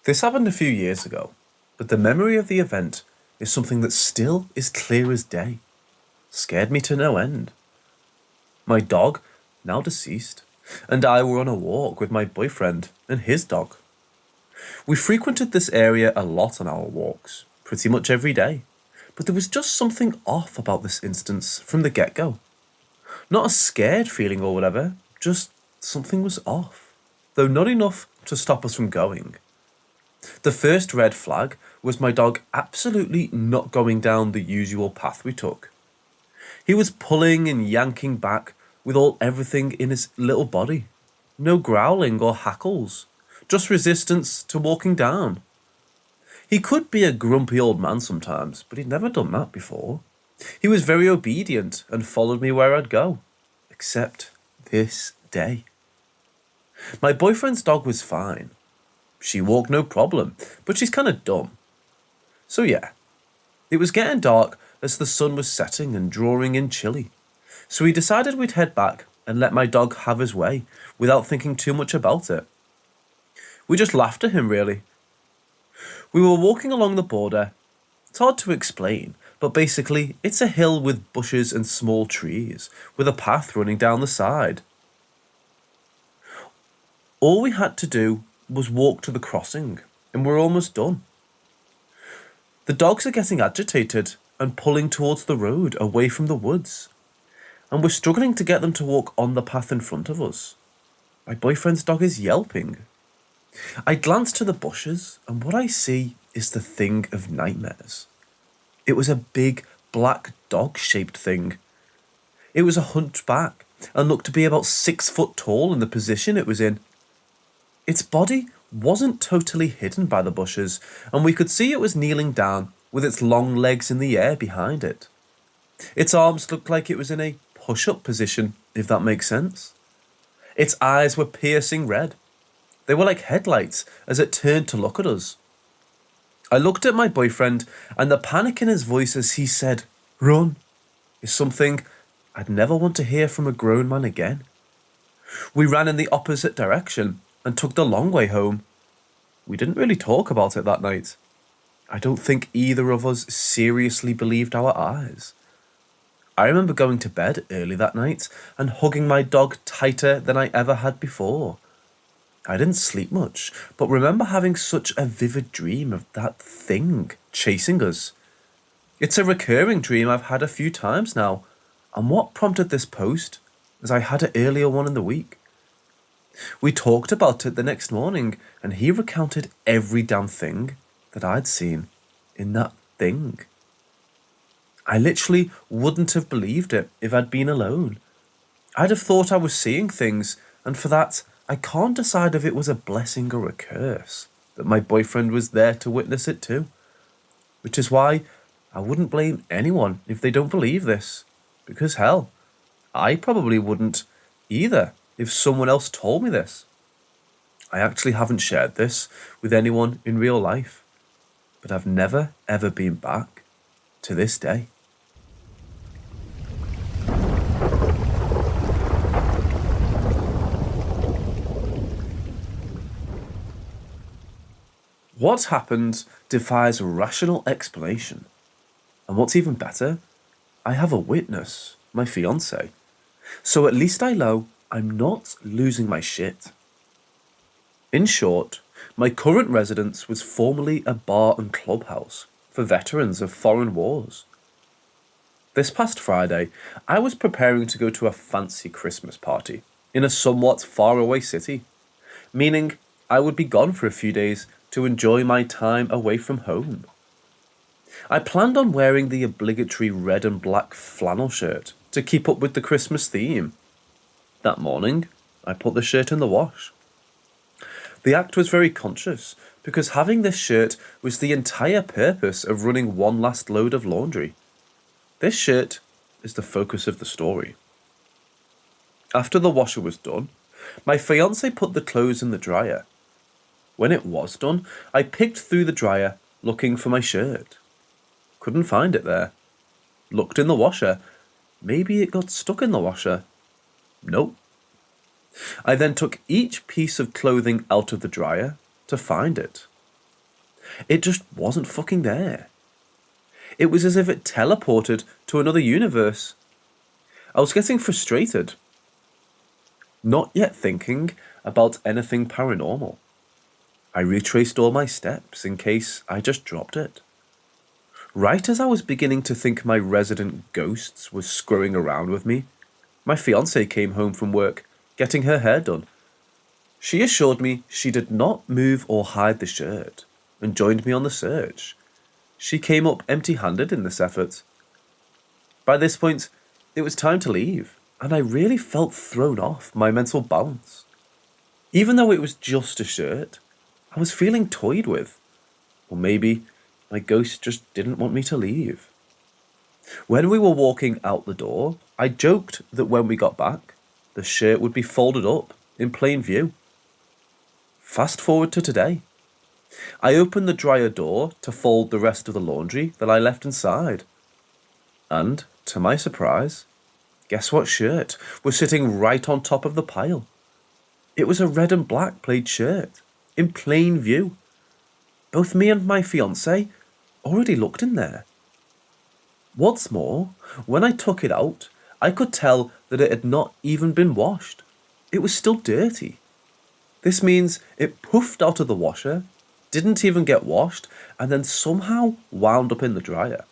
This happened a few years ago, but the memory of the event is something that still is clear as day. Scared me to no end. My dog, now deceased, and I were on a walk with my boyfriend and his dog. We frequented this area a lot on our walks, pretty much every day, but there was just something off about this instance from the get-go. Not a scared feeling or whatever, just something was off, though not enough to stop us from going. The first red flag was my dog absolutely not going down the usual path we took. He was pulling and yanking back with everything in his little body. No growling or hackles, just resistance to walking down. He could be a grumpy old man sometimes, but he'd never done that before. He was very obedient and followed me where I'd go, except this day. My boyfriend's dog was fine. She walked no problem, but she's kind of dumb. So yeah, it was getting dark as the sun was setting and drawing in chilly. So we decided we'd head back and let my dog have his way without thinking too much about it. We just laughed at him, really. We were walking along the border. It's hard to explain, but basically it's a hill with bushes and small trees with a path running down the side. All we had to do was walk to the crossing, and we're almost done. The dogs are getting agitated and pulling towards the road away from the woods, and we're struggling to get them to walk on the path in front of us. My boyfriend's dog is yelping. I glance to the bushes, and what I see is the thing of nightmares. It was a big black dog-shaped thing. It was a hunchback and looked to be about 6 foot tall in the position it was in. Its body wasn't totally hidden by the bushes, and we could see it was kneeling down with its long legs in the air behind it. Its arms looked like it was in a push-up position, if that makes sense. Its eyes were piercing red. They were like headlights as it turned to look at us. I looked at my boyfriend, and the panic in his voice as he said, "Run," is something I'd never want to hear from a grown man again. We ran in the opposite direction and took the long way home. We didn't really talk about it that night. I don't think either of us seriously believed our eyes. I remember going to bed early that night and hugging my dog tighter than I ever had before. I didn't sleep much, but remember having such a vivid dream of that thing chasing us. It's a recurring dream I've had a few times now, and what prompted this post is I had an earlier one in the week. We talked about it the next morning, and he recounted every damn thing that I'd seen in that thing. I literally wouldn't have believed it if I'd been alone. I'd have thought I was seeing things, and for that, I can't decide if it was a blessing or a curse that my boyfriend was there to witness it too. Which is why I wouldn't blame anyone if they don't believe this, because hell, I probably wouldn't either if someone else told me this. I actually haven't shared this with anyone in real life, but I've never ever been back to this day. What happened defies rational explanation. And what's even better, I have a witness, my fiancé. So at least I know I'm not losing my shit. In short, my current residence was formerly a bar and clubhouse for veterans of foreign wars. This past Friday, I was preparing to go to a fancy Christmas party in a somewhat faraway city, meaning I would be gone for a few days to enjoy my time away from home. I planned on wearing the obligatory red and black flannel shirt to keep up with the Christmas theme. That morning, I put the shirt in the wash. The act was very conscious because having this shirt was the entire purpose of running one last load of laundry. This shirt is the focus of the story. After the washer was done, my fiancé put the clothes in the dryer. When it was done, I picked through the dryer looking for my shirt. Couldn't find it there. Looked in the washer. Maybe it got stuck in the washer. Nope. I then took each piece of clothing out of the dryer to find it. It just wasn't fucking there. It was as if it teleported to another universe. I was getting frustrated, not yet thinking about anything paranormal. I retraced all my steps in case I just dropped it. Right as I was beginning to think my resident ghosts were screwing around with me, my fiancée came home from work, getting her hair done. She assured me she did not move or hide the shirt, and joined me on the search. She came up empty-handed in this effort. By this point, it was time to leave, and I really felt thrown off my mental balance. Even though it was just a shirt, I was feeling toyed with. Or maybe my ghost just didn't want me to leave. When we were walking out the door, I joked that when we got back, the shirt would be folded up in plain view. Fast forward to today. I opened the dryer door to fold the rest of the laundry that I left inside. And, to my surprise, guess what shirt was sitting right on top of the pile? It was a red and black plaid shirt, in plain view. Both me and my fiancée already looked in there. What's more, when I took it out, I could tell that it had not even been washed. It was still dirty. This means it puffed out of the washer, didn't even get washed, and then somehow wound up in the dryer.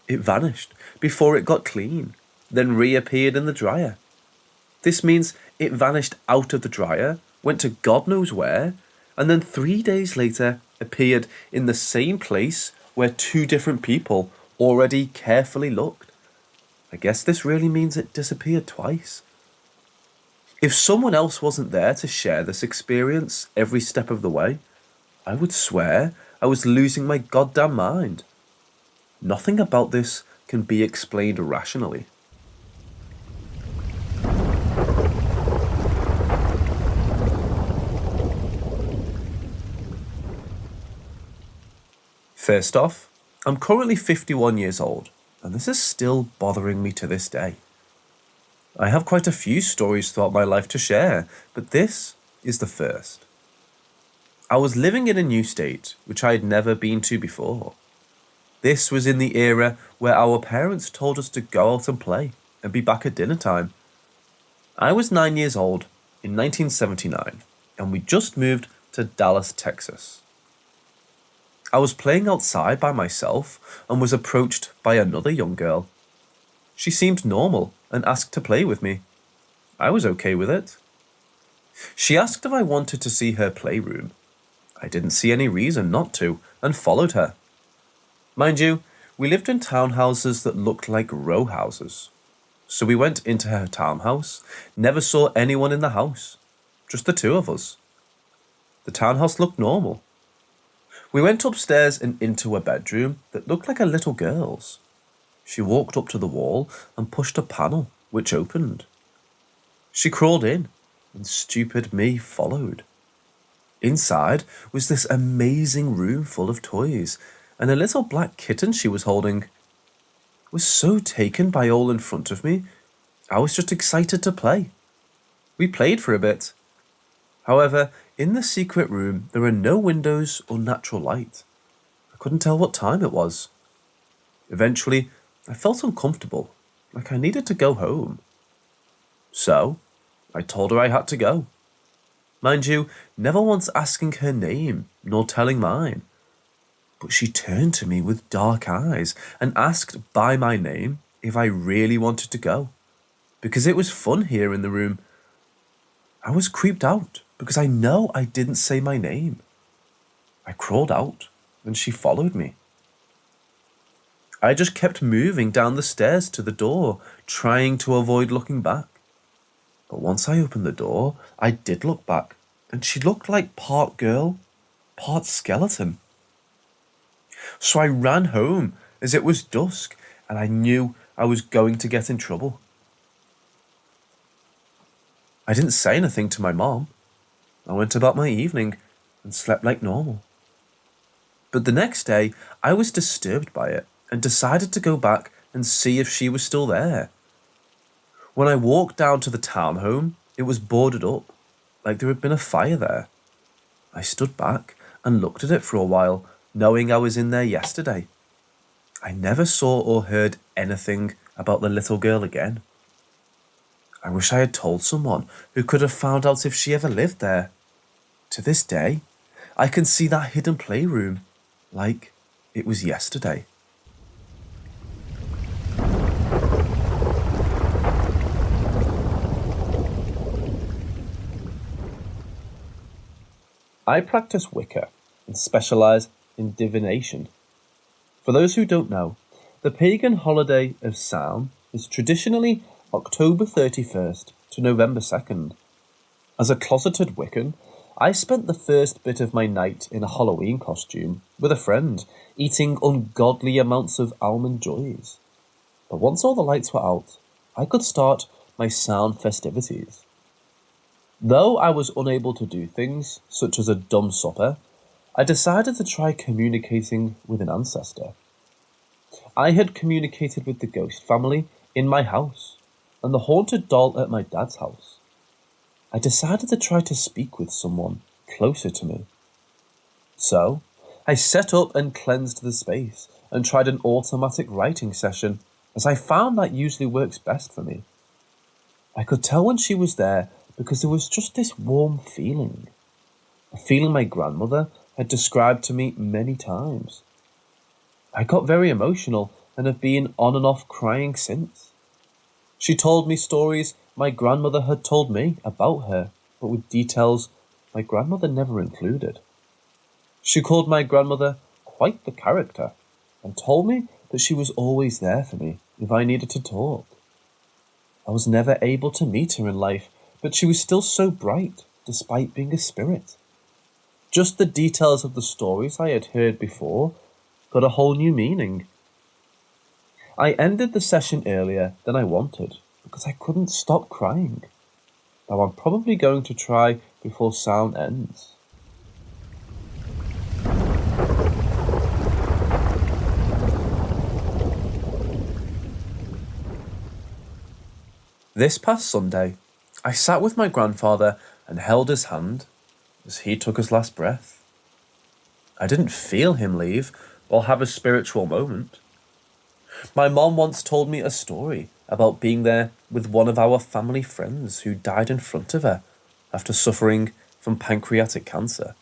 It vanished before it got clean, then reappeared in the dryer. This means it vanished out of the dryer, went to God knows where, and then 3 days later appeared in the same place where two different people already carefully looked. I guess this really means it disappeared twice. If someone else wasn't there to share this experience every step of the way, I would swear I was losing my goddamn mind. Nothing about this can be explained rationally. First off, I'm currently 51 years old, and this is still bothering me to this day. I have quite a few stories throughout my life to share, but this is the first. I was living in a new state, which I had never been to before. This was in the era where our parents told us to go out and play, and be back at dinner time. I was 9 years old in 1979, and we just moved to Dallas, Texas. I was playing outside by myself and was approached by another young girl. She seemed normal and asked to play with me. I was okay with it. She asked if I wanted to see her playroom. I didn't see any reason not to and followed her. Mind you, we lived in townhouses that looked like row houses. So we went into her townhouse, never saw anyone in the house, just the two of us. The townhouse looked normal. We went upstairs and into a bedroom that looked like a little girl's. She walked up to the wall and pushed a panel, which opened. She crawled in, and stupid me followed. Inside was this amazing room full of toys, and a little black kitten she was holding. I was so taken by all in front of me, I was just excited to play. We played for a bit. However, in the secret room, there were no windows or natural light. I couldn't tell what time it was. Eventually, I felt uncomfortable, like I needed to go home. So, I told her I had to go. Mind you, never once asking her name, nor telling mine. But she turned to me with dark eyes and asked by my name if I really wanted to go, because it was fun here in the room. I was creeped out because I know I didn't say my name. I crawled out and she followed me. I just kept moving down the stairs to the door, trying to avoid looking back. But once I opened the door, I did look back, and she looked like part girl, part skeleton. So I ran home as it was dusk, and I knew I was going to get in trouble. I didn't say anything to my mom. I went about my evening and slept like normal. But the next day, I was disturbed by it and decided to go back and see if she was still there. When I walked down to the townhome, it was boarded up, like there had been a fire there. I stood back and looked at it for a while, knowing I was in there yesterday. I never saw or heard anything about the little girl again. I wish I had told someone who could have found out if she ever lived there. To this day, I can see that hidden playroom like it was yesterday. I practice Wicca and specialise in divination. For those who don't know, the pagan holiday of Samhain is traditionally October 31st to November 2nd. As a closeted Wiccan, I spent the first bit of my night in a Halloween costume with a friend, eating ungodly amounts of almond joys. But once all the lights were out, I could start my Samhain festivities. Though I was unable to do things, such as a dumb supper, I decided to try communicating with an ancestor. I had communicated with the ghost family in my house, and the haunted doll at my dad's house. I decided to try to speak with someone closer to me. So, I set up and cleansed the space, and tried an automatic writing session, as I found that usually works best for me. I could tell when she was there because there was just this warm feeling, a feeling my grandmother had described to me many times. I got very emotional and have been on and off crying since. She told me stories my grandmother had told me about her, but with details my grandmother never included. She called my grandmother quite the character and told me that she was always there for me if I needed to talk. I was never able to meet her in life, but she was still so bright, despite being a spirit. Just the details of the stories I had heard before got a whole new meaning. I ended the session earlier than I wanted because I couldn't stop crying. Now I'm probably going to try before sound ends. This past Sunday, I sat with my grandfather and held his hand as he took his last breath. I didn't feel him leave or have a spiritual moment. My mom once told me a story about being there with one of our family friends who died in front of her after suffering from pancreatic cancer.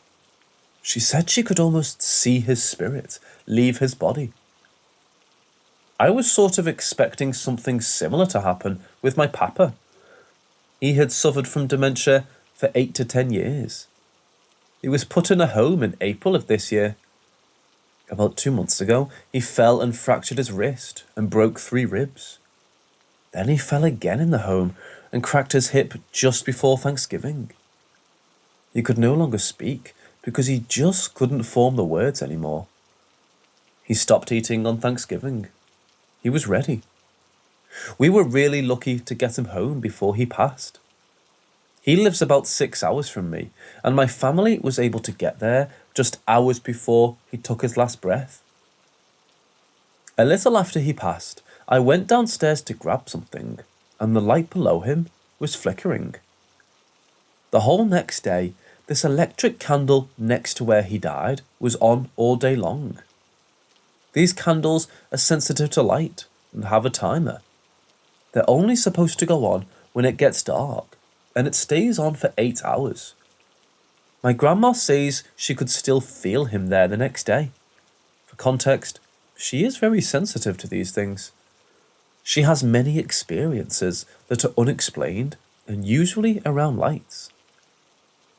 She said she could almost see his spirit leave his body. I was sort of expecting something similar to happen with my papa. He had suffered from dementia for 8 to 10 years. He was put in a home in April of this year. About 2 months ago, he fell and fractured his wrist and broke 3 ribs. Then he fell again in the home and cracked his hip just before Thanksgiving. He could no longer speak because he just couldn't form the words anymore. He stopped eating on Thanksgiving. He was ready. We were really lucky to get him home before he passed. He lives about 6 hours from me, and my family was able to get there just hours before he took his last breath. A little after he passed, I went downstairs to grab something, and the light below him was flickering. The whole next day, this electric candle next to where he died was on all day long. These candles are sensitive to light and have a timer. They're only supposed to go on when it gets dark, and it stays on for 8 hours. My grandma says she could still feel him there the next day. For context, she is very sensitive to these things. She has many experiences that are unexplained and usually around lights.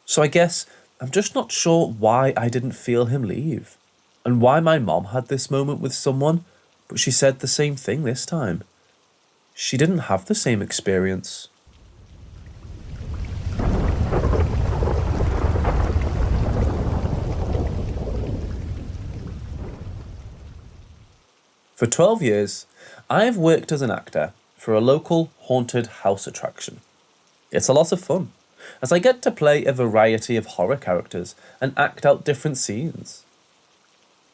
So I guess I'm just not sure why I didn't feel him leave, and why my mom had this moment with someone, but she said the same thing this time. She didn't have the same experience. For 12 years, I have worked as an actor for a local haunted house attraction. It's a lot of fun, as I get to play a variety of horror characters and act out different scenes.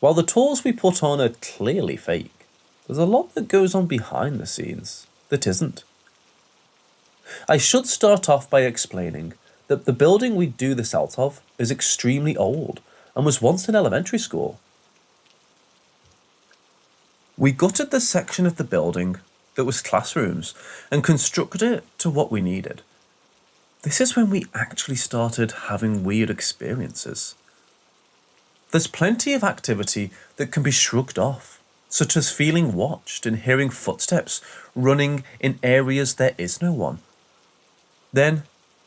While the tours we put on are clearly fake, there's a lot that goes on behind the scenes that isn't. I should start off by explaining that the building we do this out of is extremely old and was once in elementary school. We gutted the section of the building that was classrooms and constructed it to what we needed. This is when we actually started having weird experiences. There's plenty of activity that can be shrugged off, such as feeling watched and hearing footsteps running in areas there is no one. Then,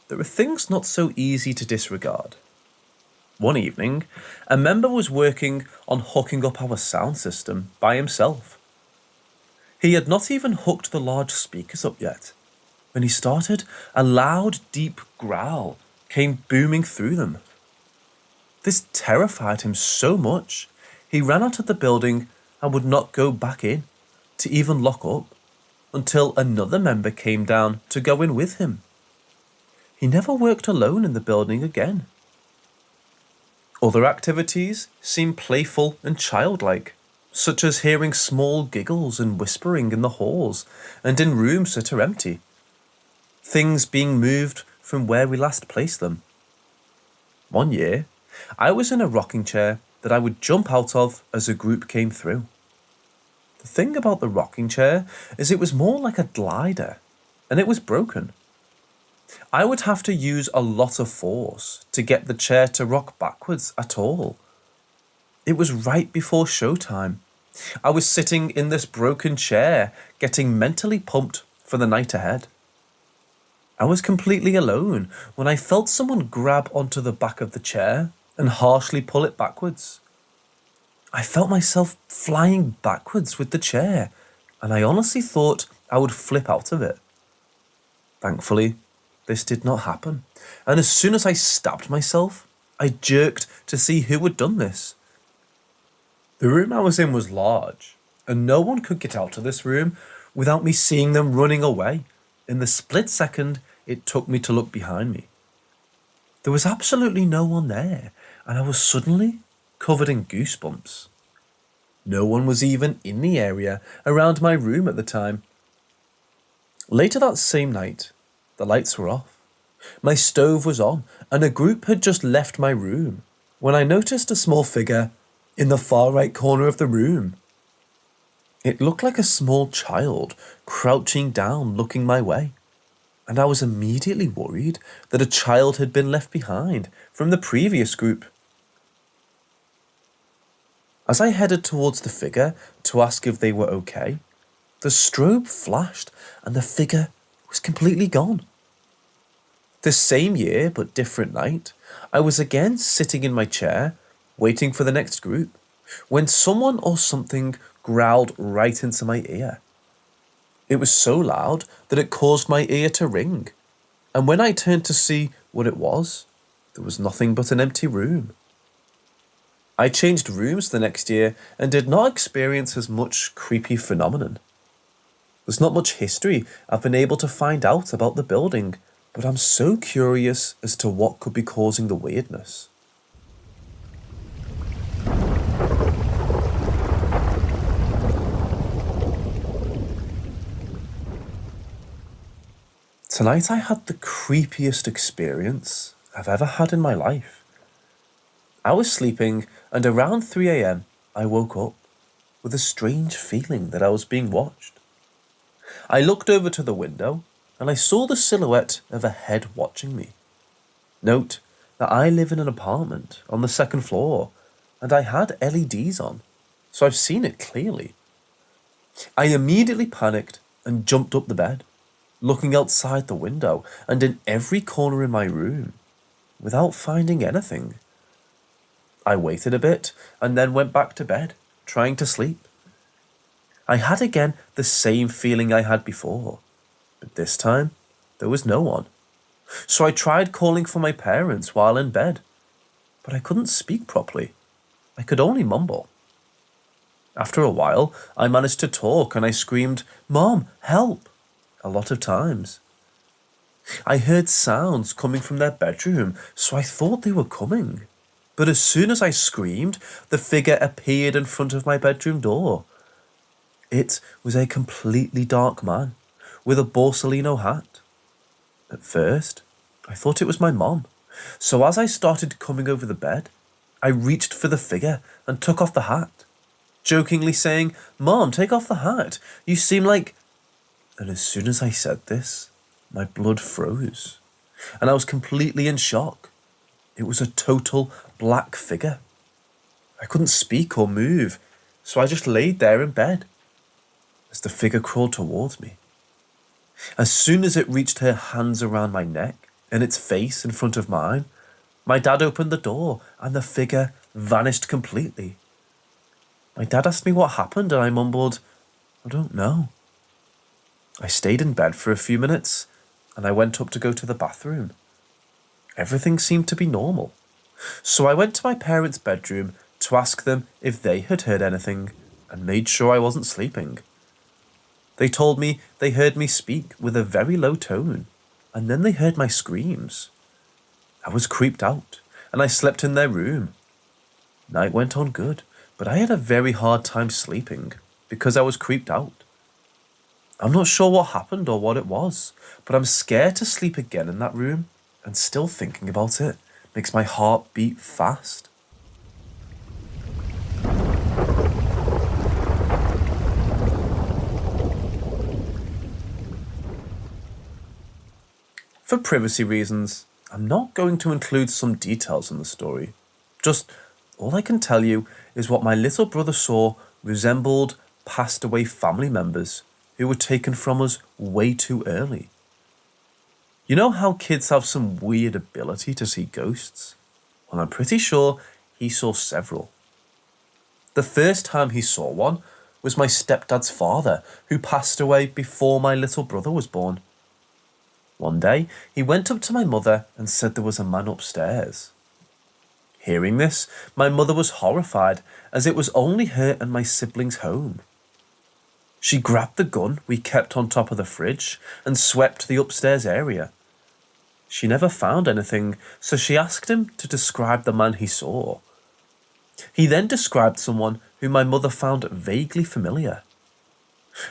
there are things not so easy to disregard. One evening, a member was working on hooking up our sound system by himself. He had not even hooked the large speakers up yet. When he started, a loud, deep growl came booming through them. This terrified him so much, he ran out of the building and would not go back in to even lock up until another member came down to go in with him. He never worked alone in the building again. Other activities seem playful and childlike, such as hearing small giggles and whispering in the halls and in rooms that are empty. Things being moved from where we last placed them. One year, I was in a rocking chair that I would jump out of as a group came through. The thing about the rocking chair is it was more like a glider, and it was broken. I would have to use a lot of force to get the chair to rock backwards at all. It was right before showtime. I was sitting in this broken chair, getting mentally pumped for the night ahead. I was completely alone when I felt someone grab onto the back of the chair and harshly pull it backwards. I felt myself flying backwards with the chair, and I honestly thought I would flip out of it. Thankfully, this did not happen, and as soon as I stabbed myself, I jerked to see who had done this. The room I was in was large, and no one could get out of this room without me seeing them running away. In the split second it took me to look behind me. There was absolutely no one there, and I was suddenly covered in goosebumps. No one was even in the area around my room at the time. Later that same night, the lights were off. My stove was on, and a group had just left my room when I noticed a small figure in the far right corner of the room. It looked like a small child crouching down looking my way, and I was immediately worried that a child had been left behind from the previous group. As I headed towards the figure to ask if they were okay, the strobe flashed and the figure was completely gone. The same year but different night, I was again sitting in my chair waiting for the next group when someone or something growled right into my ear. It was so loud that it caused my ear to ring, and when I turned to see what it was, there was nothing but an empty room. I changed rooms the next year and did not experience as much creepy phenomenon. There's not much history I've been able to find out about the building, but I'm so curious as to what could be causing the weirdness. Tonight I had the creepiest experience I've ever had in my life. I was sleeping, and around 3 a.m. I woke up with a strange feeling that I was being watched. I looked over to the window and I saw the silhouette of a head watching me. Note that I live in an apartment on the second floor and I had LEDs on, so I've seen it clearly. I immediately panicked and jumped up the bed, looking outside the window and in every corner in my room, without finding anything. I waited a bit and then went back to bed, trying to sleep. I had again the same feeling I had before, but this time there was no one. So I tried calling for my parents while in bed, but I couldn't speak properly. I could only mumble. After a while, I managed to talk and I screamed, "Mom, help!" a lot of times. I heard sounds coming from their bedroom, so I thought they were coming. But as soon as I screamed, the figure appeared in front of my bedroom door. It was a completely dark man with a Borsalino hat. At first, I thought it was my mom, so as I started coming over the bed, I reached for the figure and took off the hat, jokingly saying, "Mom, take off the hat. You seem like..." And as soon as I said this, my blood froze, and I was completely in shock. It was a total black figure. I couldn't speak or move, so I just laid there in bed as the figure crawled towards me. As soon as it reached her hands around my neck and its face in front of mine, my dad opened the door and the figure vanished completely. My dad asked me what happened and I mumbled, "I don't know." I stayed in bed for a few minutes and I went up to go to the bathroom. Everything seemed to be normal, so I went to my parents' bedroom to ask them if they had heard anything and made sure I wasn't sleeping. They told me they heard me speak with a very low tone, and then they heard my screams. I was creeped out, and I slept in their room. Night went on good, but I had a very hard time sleeping because I was creeped out. I'm not sure what happened or what it was, but I'm scared to sleep again in that room, and still thinking about it makes my heart beat fast. For privacy reasons, I'm not going to include some details in the story. Just all I can tell you is what my little brother saw resembled passed away family members who were taken from us way too early. You know how kids have some weird ability to see ghosts? Well, I'm pretty sure he saw several. The first time he saw one was my stepdad's father, who passed away before my little brother was born. One day, he went up to my mother and said there was a man upstairs. Hearing this, my mother was horrified, as it was only her and my siblings home. She grabbed the gun we kept on top of the fridge and swept the upstairs area. She never found anything, so she asked him to describe the man he saw. He then described someone who my mother found vaguely familiar.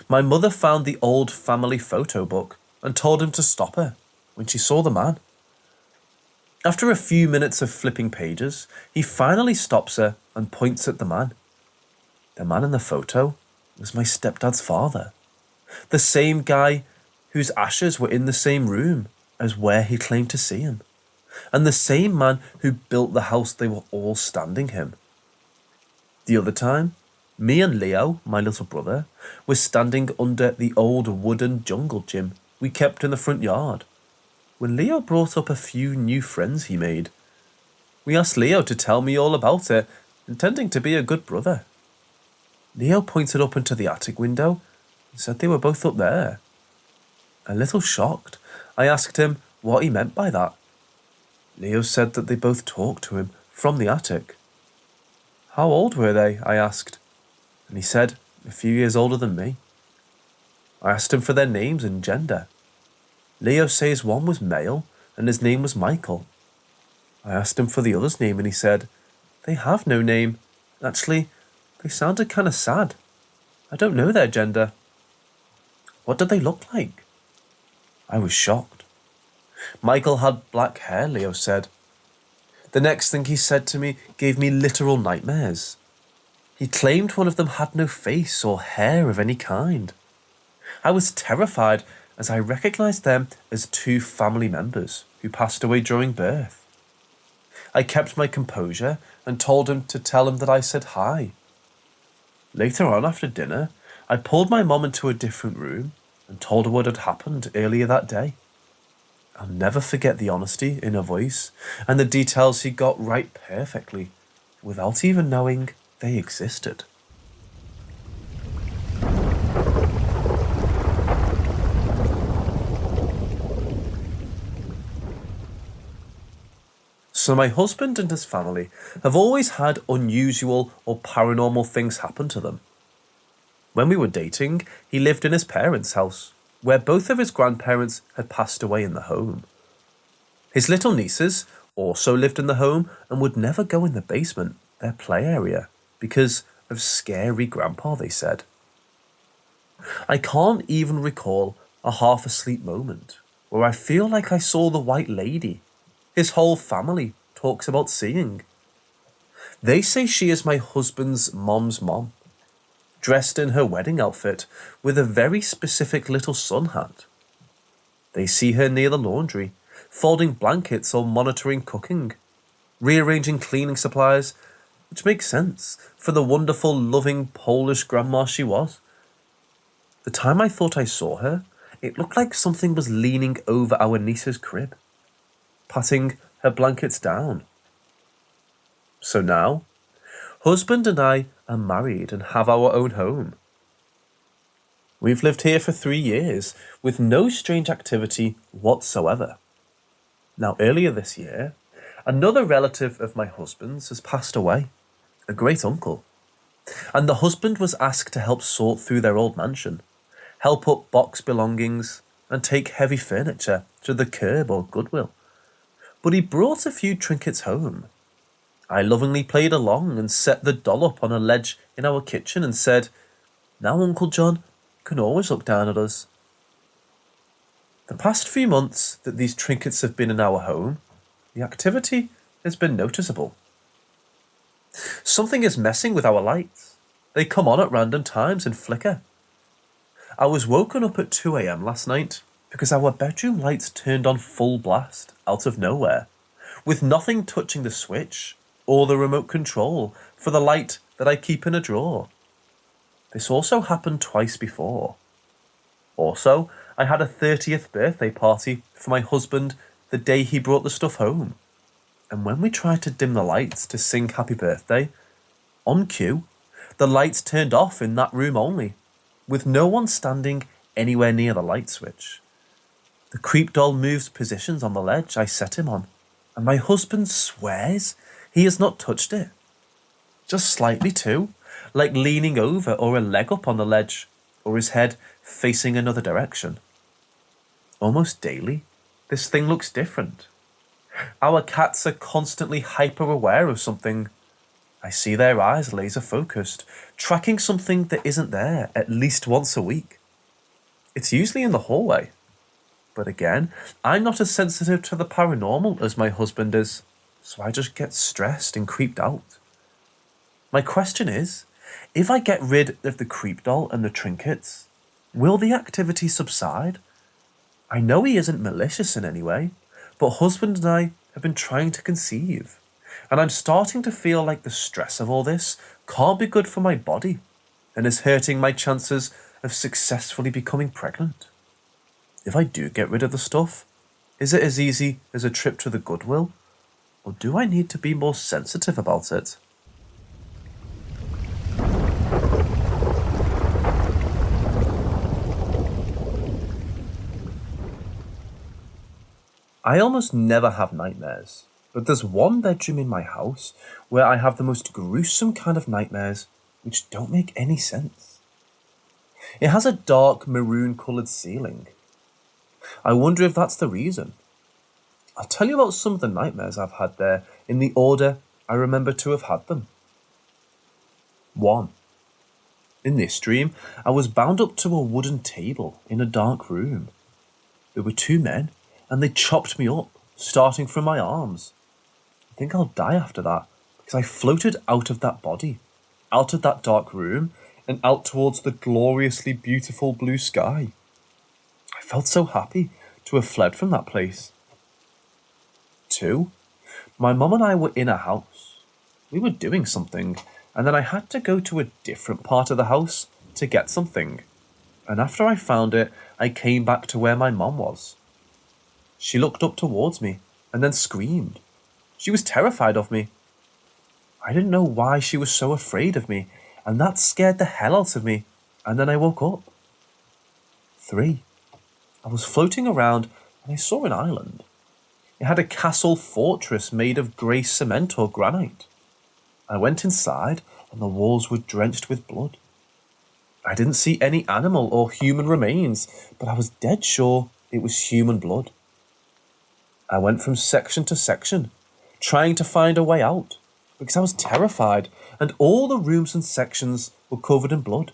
My mother found the old family photo book and told him to stop her when she saw the man. After a few minutes of flipping pages, he finally stops her and points at the man. The man in the photo was my stepdad's father, the same guy whose ashes were in the same room as where he claimed to see him, and the same man who built the house they were all standing in. The other time, me and Leo, my little brother, were standing under the old wooden jungle gym we kept in the front yard, when Leo brought up a few new friends he made. We asked Leo to tell me all about it, intending to be a good brother. Leo pointed up into the attic window and said they were both up there. A little shocked, I asked him what he meant by that. Leo said that they both talked to him from the attic. How old were they? I asked, and he said a few years older than me. I asked him for their names and gender. Leo says one was male and his name was Michael. I asked him for the other's name and he said, "They have no name. Actually, they sounded kind of sad. I don't know their gender." What did they look like? I was shocked. Michael had black hair, Leo said. The next thing he said to me gave me literal nightmares. He claimed one of them had no face or hair of any kind. I was terrified as I recognized them as two family members who passed away during birth. I kept my composure and told him to tell him that I said hi. Later on after dinner, I pulled my mom into a different room and told her what had happened earlier that day. I'll never forget the honesty in her voice and the details he got right perfectly, without even knowing they existed. So my husband and his family have always had unusual or paranormal things happen to them. When we were dating, he lived in his parents' house, where both of his grandparents had passed away in the home. His little nieces also lived in the home and would never go in the basement, their play area, because of scary grandpa, they said. I can't even recall a half-asleep moment where I feel like I saw the white lady his whole family talks about seeing. They say she is my husband's mom's mom, dressed in her wedding outfit with a very specific little sun hat. They see her near the laundry, folding blankets or monitoring cooking, rearranging cleaning supplies, which makes sense for the wonderful, loving Polish grandma she was. The time I thought I saw her, it looked like something was leaning over our niece's crib, patting her blankets down. So now, husband and I are married and have our own home. We've lived here for 3 years with no strange activity whatsoever. Now, earlier this year, another relative of my husband's has passed away, a great uncle, and the husband was asked to help sort through their old mansion, help up box belongings, and take heavy furniture to the curb or Goodwill. But he brought a few trinkets home. I lovingly played along and set the doll up on a ledge in our kitchen and said, "Now Uncle John can always look down at us." The past few months that these trinkets have been in our home, the activity has been noticeable. Something is messing with our lights. They come on at random times and flicker. I was woken up at 2 a.m. last night because our bedroom lights turned on full blast out of nowhere, with nothing touching the switch or the remote control for the light that I keep in a drawer. This also happened twice before. Also, I had a 30th birthday party for my husband the day he brought the stuff home. And when we tried to dim the lights to sing happy birthday, on cue, the lights turned off in that room only, with no one standing anywhere near the light switch. The creep doll moves positions on the ledge I set him on, and my husband swears he has not touched it. Just slightly too, like leaning over or a leg up on the ledge, or his head facing another direction. Almost daily, this thing looks different. Our cats are constantly hyper-aware of something. I see their eyes laser-focused, tracking something that isn't there at least once a week. It's usually in the hallway. But again, I'm not as sensitive to the paranormal as my husband is, so I just get stressed and creeped out. My question is, if I get rid of the creep doll and the trinkets, will the activity subside? I know he isn't malicious in any way, but husband and I have been trying to conceive, and I'm starting to feel like the stress of all this can't be good for my body and is hurting my chances of successfully becoming pregnant. If I do get rid of the stuff, is it as easy as a trip to the Goodwill, or do I need to be more sensitive about it? I almost never have nightmares, but there's one bedroom in my house where I have the most gruesome kind of nightmares which don't make any sense. It has a dark maroon-coloured ceiling. I wonder if that's the reason. I'll tell you about some of the nightmares I've had there in the order I remember to have had them. 1. In this dream, I was bound up to a wooden table in a dark room. There were 2 men, and they chopped me up, starting from my arms. I think I'll die after that, because I floated out of that body, out of that dark room, and out towards the gloriously beautiful blue sky. I felt so happy to have fled from that place. 2. My mum and I were in a house. We were doing something, and then I had to go to a different part of the house to get something. And after I found it, I came back to where my mum was. She looked up towards me and then screamed. She was terrified of me. I didn't know why she was so afraid of me, and that scared the hell out of me, and then I woke up. 3. I was floating around and I saw an island. It had a castle fortress made of grey cement or granite. I went inside and the walls were drenched with blood. I didn't see any animal or human remains, but I was dead sure it was human blood. I went from section to section, trying to find a way out, because I was terrified, and all the rooms and sections were covered in blood.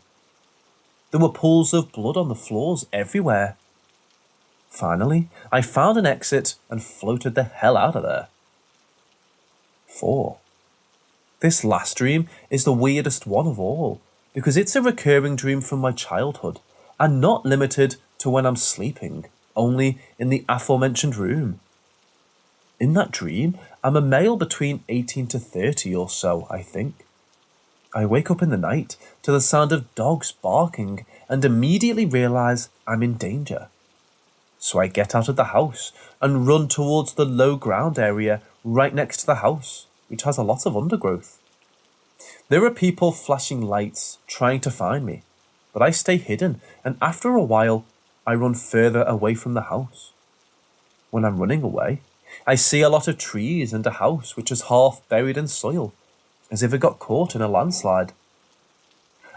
There were pools of blood on the floors everywhere. Finally, I found an exit and floated the hell out of there. 4. This last dream is the weirdest one of all, because it's a recurring dream from my childhood, and not limited to when I'm sleeping, only in the aforementioned room. In that dream, I'm a male between 18 to 30 or so, I think. I wake up in the night to the sound of dogs barking and immediately realise I'm in danger. So I get out of the house and run towards the low ground area right next to the house, which has a lot of undergrowth. There are people flashing lights trying to find me, but I stay hidden, and after a while, I run further away from the house. When I'm running away, I see a lot of trees and a house which is half buried in soil, as if it got caught in a landslide.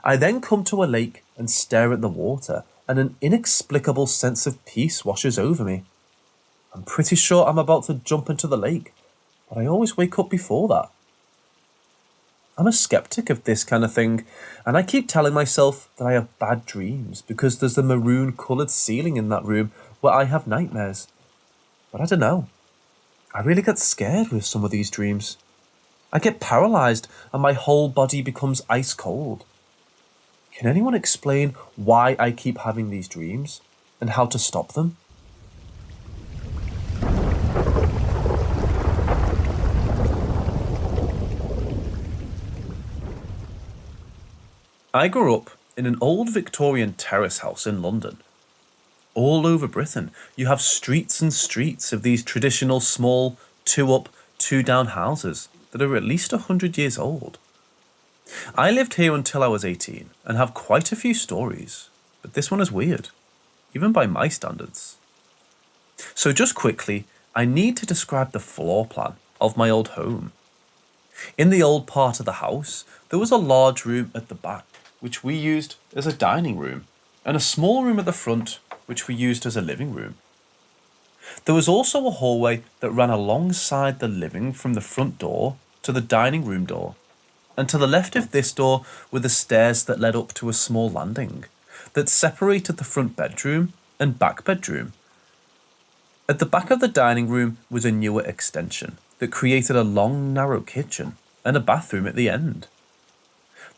I then come to a lake and stare at the water, and an inexplicable sense of peace washes over me. I'm pretty sure I'm about to jump into the lake, but I always wake up before that. I'm a skeptic of this kind of thing, and I keep telling myself that I have bad dreams because there's a maroon-coloured ceiling in that room where I have nightmares. But I don't know. I really get scared with some of these dreams. I get paralysed and my whole body becomes ice cold. Can anyone explain why I keep having these dreams and how to stop them? I grew up in an old Victorian terrace house in London. All over Britain, you have streets and streets of these traditional small 2-up, 2-down houses that are at least 100 years old. I lived here until I was 18 and have quite a few stories, but this one is weird, even by my standards. So just quickly, I need to describe the floor plan of my old home. In the old part of the house, there was a large room at the back, which we used as a dining room, and a small room at the front, which we used as a living room. There was also a hallway that ran alongside the living from the front door to the dining room door, and to the left of this door were the stairs that led up to a small landing that separated the front bedroom and back bedroom. At the back of the dining room was a newer extension that created a long, narrow kitchen and a bathroom at the end.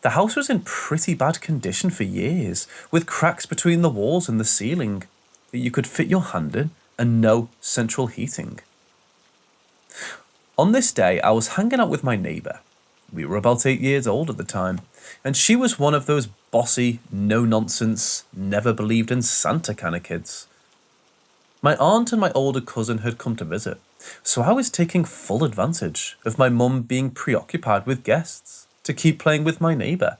The house was in pretty bad condition for years, with cracks between the walls and the ceiling that you could fit your hand in and no central heating. On this day, I was hanging out with my neighbour. We were about 8 years old at the time, and she was one of those bossy, no-nonsense, never believed in Santa kind of kids. My aunt and my older cousin had come to visit, so I was taking full advantage of my mum being preoccupied with guests to keep playing with my neighbour.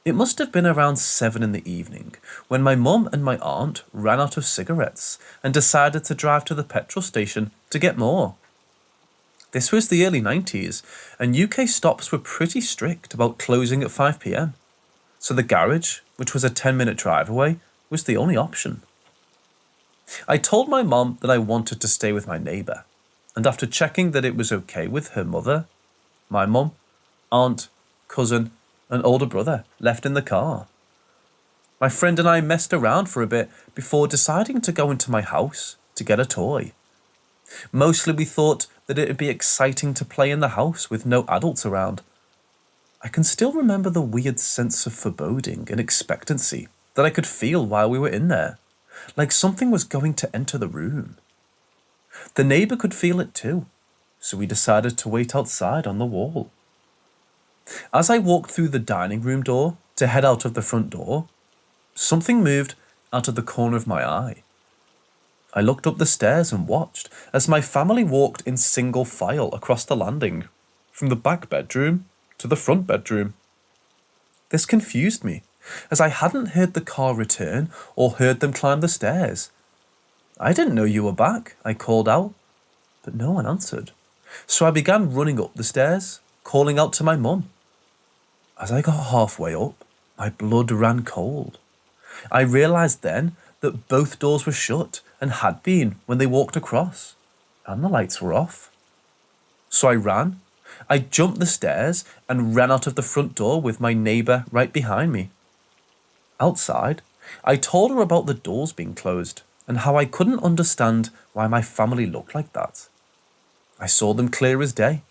It must have been around 7 in the evening when my mum and my aunt ran out of cigarettes and decided to drive to the petrol station to get more. This was the early 90s, and UK stops were pretty strict about closing at 5 p.m, so the garage, which was a 10-minute drive away, was the only option. I told my mum that I wanted to stay with my neighbour, and after checking that it was okay with her mother, my mum, aunt, cousin, and older brother left in the car. My friend and I messed around for a bit before deciding to go into my house to get a toy. Mostly we thought that it would be exciting to play in the house with no adults around. I can still remember the weird sense of foreboding and expectancy that I could feel while we were in there, like something was going to enter the room. The neighbour could feel it too, so we decided to wait outside on the wall. As I walked through the dining room door to head out of the front door, something moved out of the corner of my eye. I looked up the stairs and watched as my family walked in single file across the landing, from the back bedroom to the front bedroom. This confused me, as I hadn't heard the car return or heard them climb the stairs. "I didn't know you were back," I called out, but no one answered. So I began running up the stairs, calling out to my mum. As I got halfway up, my blood ran cold. I realised then that both doors were shut and had been when they walked across, and the lights were off. So I ran. I jumped the stairs and ran out of the front door with my neighbour right behind me. Outside, I told her about the doors being closed and how I couldn't understand why my family looked like that. I saw them clear as day,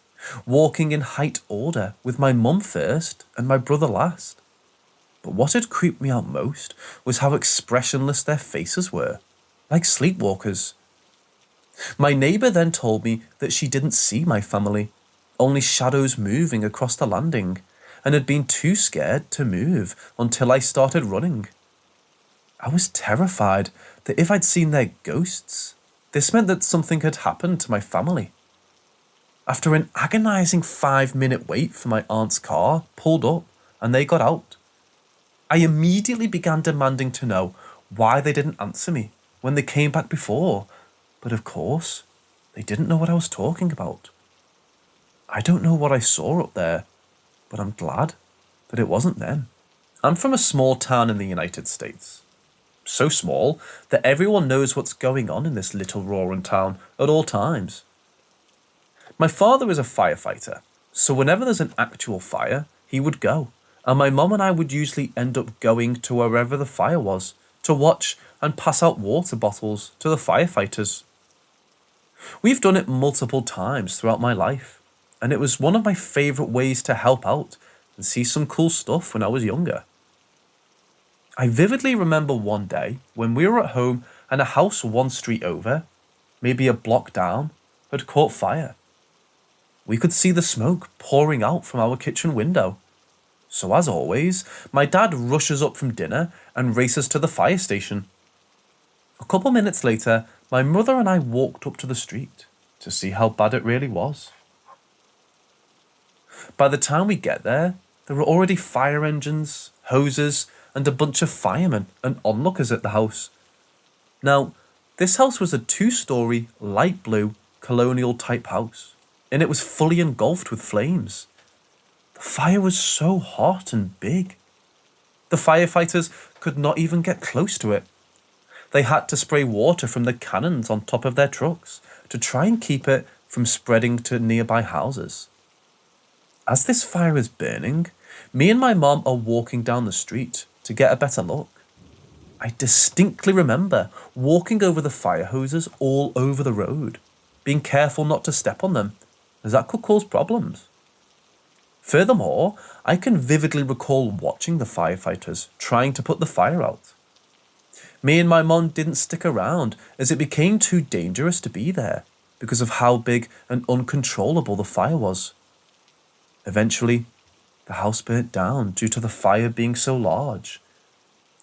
walking in height order with my mum first and my brother last. But what had creeped me out most was how expressionless their faces were, like sleepwalkers. My neighbour then told me that she didn't see my family, only shadows moving across the landing, and had been too scared to move until I started running. I was terrified that if I'd seen their ghosts, this meant that something had happened to my family. After an agonising 5-minute wait for my aunt's car pulled up and they got out, I immediately began demanding to know why they didn't answer me when they came back before, but of course, they didn't know what I was talking about. I don't know what I saw up there, but I'm glad that it wasn't them. I'm from a small town in the United States. So small that everyone knows what's going on in this little roaring town at all times. My father is a firefighter, so whenever there's an actual fire, he would go, and my mum and I would usually end up going to wherever the fire was to watch and pass out water bottles to the firefighters. We've done it multiple times throughout my life, and it was one of my favourite ways to help out and see some cool stuff when I was younger. I vividly remember one day when we were at home and a house one street over, maybe a block down, had caught fire. We could see the smoke pouring out from our kitchen window. So as always, my dad rushes up from dinner and races to the fire station. A couple minutes later, my mother and I walked up to the street to see how bad it really was. By the time we get there were already fire engines, hoses, and a bunch of firemen and onlookers at the house. Now, this house was a 2-story, light blue, colonial-type house, and it was fully engulfed with flames. The fire was so hot and big. The firefighters could not even get close to it. They had to spray water from the cannons on top of their trucks to try and keep it from spreading to nearby houses. As this fire is burning, me and my mom are walking down the street to get a better look. I distinctly remember walking over the fire hoses all over the road, being careful not to step on them, as that could cause problems. Furthermore, I can vividly recall watching the firefighters trying to put the fire out. Me and my mom didn't stick around as it became too dangerous to be there because of how big and uncontrollable the fire was. Eventually, the house burnt down due to the fire being so large.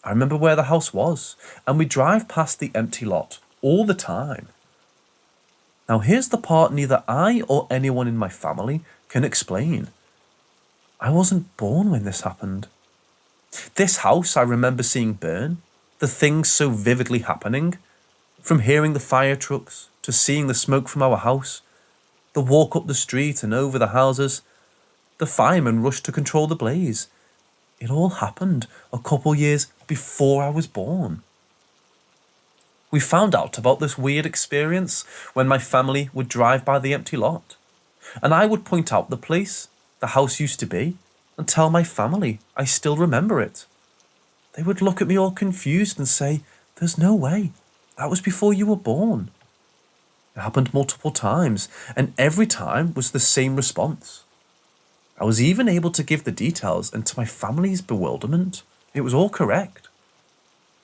I remember where the house was, and we drive past the empty lot all the time. Now here's the part neither I or anyone in my family can explain. I wasn't born when this happened. This house I remember seeing burn, the things so vividly happening, from hearing the fire trucks to seeing the smoke from our house, the walk up the street and over the houses, the firemen rushed to control the blaze. It all happened a couple years before I was born. We found out about this weird experience when my family would drive by the empty lot, and I would point out the place the house used to be and tell my family I still remember it. They would look at me all confused and say, "There's no way. That was before you were born." It happened multiple times, and every time was the same response. I was even able to give the details, and to my family's bewilderment, it was all correct.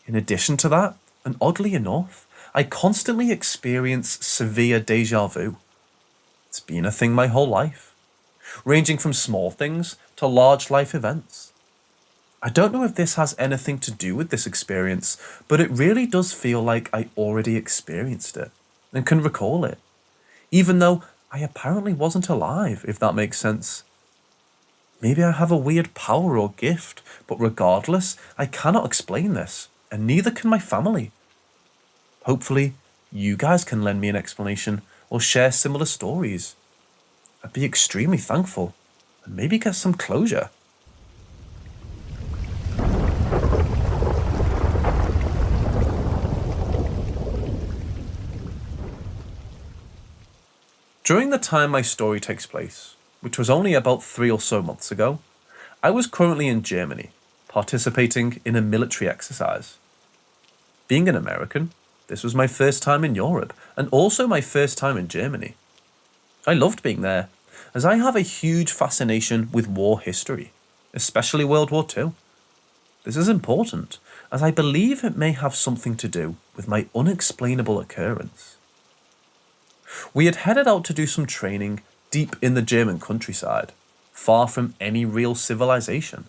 In addition to that, and oddly enough, I constantly experience severe déjà vu. It's been a thing my whole life, ranging from small things to large life events. I don't know if this has anything to do with this experience, but it really does feel like I already experienced it and can recall it, even though I apparently wasn't alive, if that makes sense. Maybe I have a weird power or gift, but regardless, I cannot explain this, and neither can my family. Hopefully, you guys can lend me an explanation or share similar stories. I'd be extremely thankful, and maybe get some closure. During the time my story takes place, which was only about 3 or so months ago, I was currently in Germany, participating in a military exercise. Being an American, this was my first time in Europe, and also my first time in Germany. I loved being there, as I have a huge fascination with war history, especially World War II. This is important, as I believe it may have something to do with my unexplainable occurrence. We had headed out to do some training deep in the German countryside, far from any real civilization,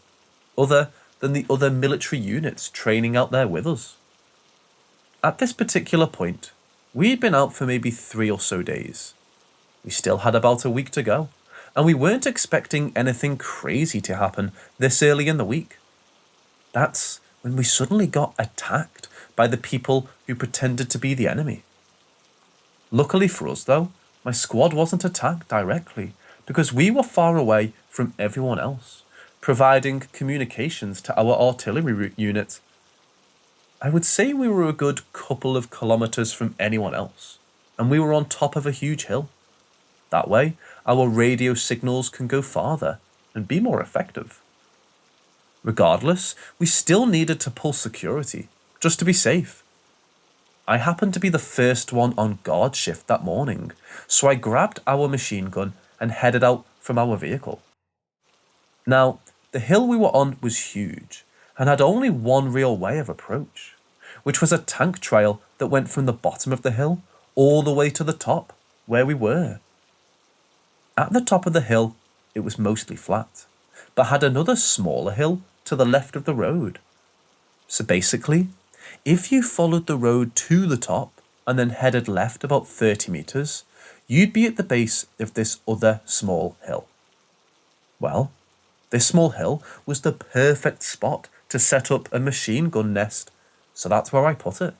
other than the other military units training out there with us. At this particular point, we had been out for maybe 3 or so days. We still had about a week to go, and we weren't expecting anything crazy to happen this early in the week. That's when we suddenly got attacked by the people who pretended to be the enemy. Luckily for us, though, my squad wasn't attacked directly because we were far away from everyone else, providing communications to our artillery unit. I would say we were a good couple of kilometers from anyone else, and we were on top of a huge hill. That way, our radio signals can go farther and be more effective. Regardless, we still needed to pull security, just to be safe. I happened to be the first one on guard shift that morning, so I grabbed our machine gun and headed out from our vehicle. Now, the hill we were on was huge and had only one real way of approach, which was a tank trail that went from the bottom of the hill all the way to the top, where we were. At the top of the hill, it was mostly flat, but had another smaller hill to the left of the road. So basically, if you followed the road to the top and then headed left about 30 meters, you'd be at the base of this other small hill. Well, this small hill was the perfect spot to set up a machine gun nest, so that's where I put it.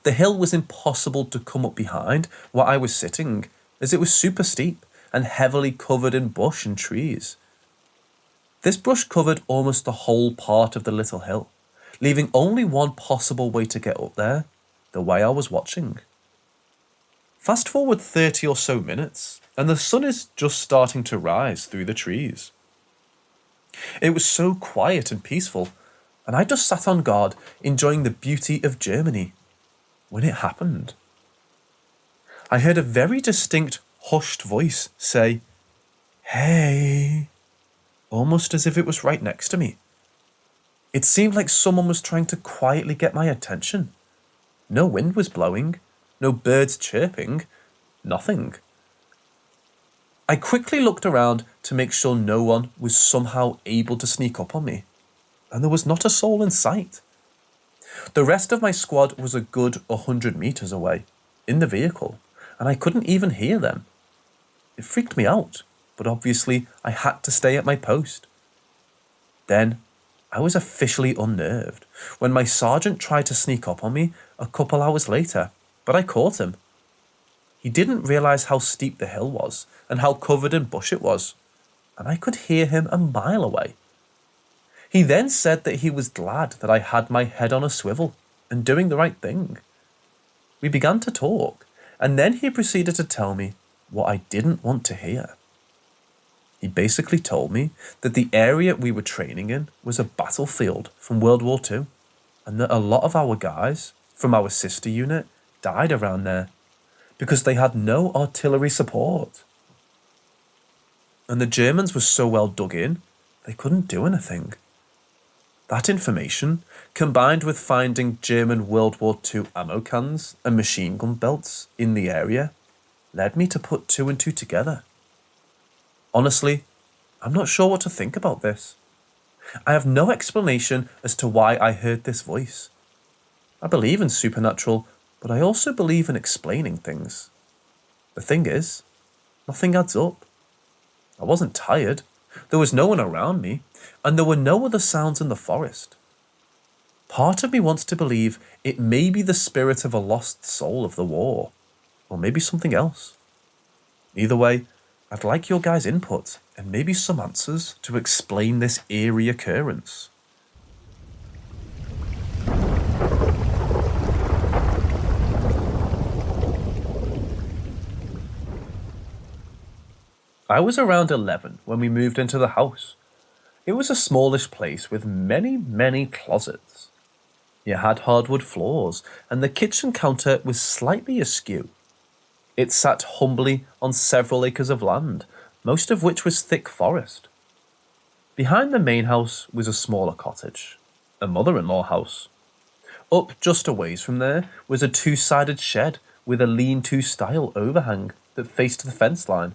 The hill was impossible to come up behind where I was sitting, as it was super steep and heavily covered in bush and trees. This brush covered almost the whole part of the little hill, leaving only one possible way to get up there, the way I was watching. Fast forward 30 or so minutes, and the sun is just starting to rise through the trees. It was so quiet and peaceful, and I just sat on guard, enjoying the beauty of Germany, when it happened. I heard a very distinct, hushed voice say, "Hey," almost as if it was right next to me. It seemed like someone was trying to quietly get my attention. No wind was blowing, no birds chirping, nothing. I quickly looked around to make sure no one was somehow able to sneak up on me, and there was not a soul in sight. The rest of my squad was a good 100 meters away, in the vehicle, and I couldn't even hear them. It freaked me out, but obviously I had to stay at my post. Then I was officially unnerved when my sergeant tried to sneak up on me a couple hours later, but I caught him. He didn't realize how steep the hill was and how covered in bush it was, and I could hear him a mile away. He then said that he was glad that I had my head on a swivel and doing the right thing. We began to talk, and then he proceeded to tell me what I didn't want to hear. He basically told me that the area we were training in was a battlefield from World War II, and that a lot of our guys from our sister unit died around there because they had no artillery support. And the Germans were so well dug in, they couldn't do anything. That information, combined with finding German World War II ammo cans and machine gun belts in the area, led me to put 2 and 2 together. Honestly, I'm not sure what to think about this. I have no explanation as to why I heard this voice. I believe in supernatural, but I also believe in explaining things. The thing is, nothing adds up. I wasn't tired, there was no one around me, and there were no other sounds in the forest. Part of me wants to believe it may be the spirit of a lost soul of the war, or maybe something else. Either way, I'd like your guys' input and maybe some answers to explain this eerie occurrence. I was around 11 when we moved into the house. It was a smallish place with many closets. It had hardwood floors, and the kitchen counter was slightly askew. It sat humbly on several acres of land, most of which was thick forest. Behind the main house was a smaller cottage, a mother-in-law house. Up just a ways from there was a two-sided shed with a lean-to style overhang that faced the fence line.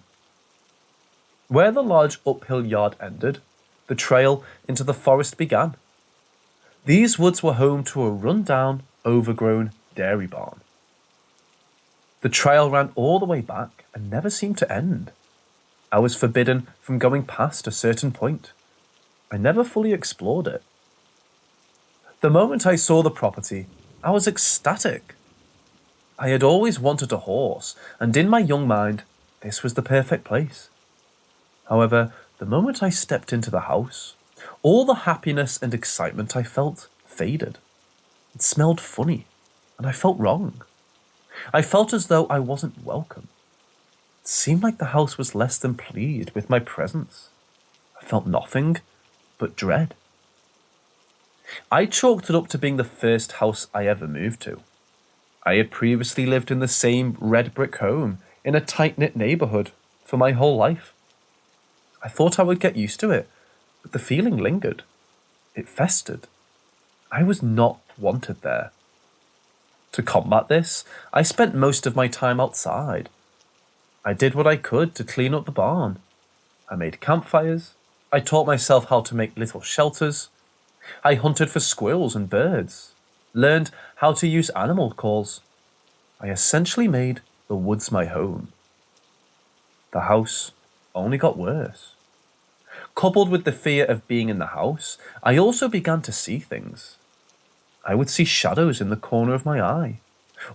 Where the large uphill yard ended, the trail into the forest began. These woods were home to a run-down, overgrown dairy barn. The trail ran all the way back and never seemed to end. I was forbidden from going past a certain point. I never fully explored it. The moment I saw the property, I was ecstatic. I had always wanted a horse, and in my young mind, this was the perfect place. However, the moment I stepped into the house, all the happiness and excitement I felt faded. It smelled funny, and I felt wrong. I felt as though I wasn't welcome. It seemed like the house was less than pleased with my presence. I felt nothing but dread. I chalked it up to being the first house I ever moved to. I had previously lived in the same red brick home in a tight-knit neighbourhood for my whole life. I thought I would get used to it, but the feeling lingered. It festered. I was not wanted there. To combat this, I spent most of my time outside. I did what I could to clean up the barn. I made campfires. I taught myself how to make little shelters. I hunted for squirrels and birds, learned how to use animal calls. I essentially made the woods my home. The house only got worse. Coupled with the fear of being in the house, I also began to see things. I would see shadows in the corner of my eye,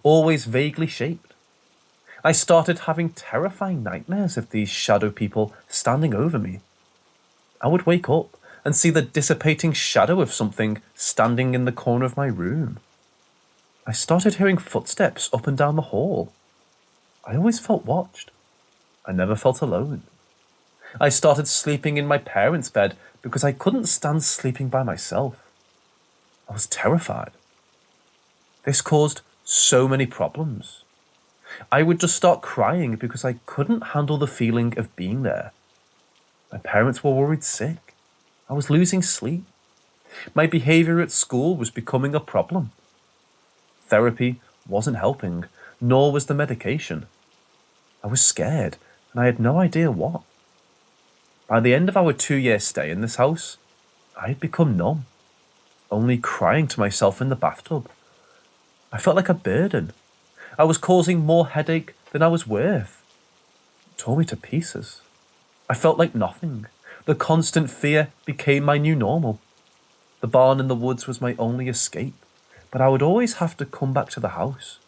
always vaguely shaped. I started having terrifying nightmares of these shadow people standing over me. I would wake up and see the dissipating shadow of something standing in the corner of my room. I started hearing footsteps up and down the hall. I always felt watched. I never felt alone. I started sleeping in my parents' bed because I couldn't stand sleeping by myself. I was terrified. This caused so many problems. I would just start crying because I couldn't handle the feeling of being there. My parents were worried sick. I was losing sleep. My behavior at school was becoming a problem. Therapy wasn't helping, nor was the medication. I was scared, and I had no idea what. By the end of our 2-year stay in this house, I had become numb, only crying to myself in the bathtub. I felt like a burden. I was causing more headache than I was worth. It tore me to pieces. I felt like nothing. The constant fear became my new normal. The barn in the woods was my only escape, but I would always have to come back to the house.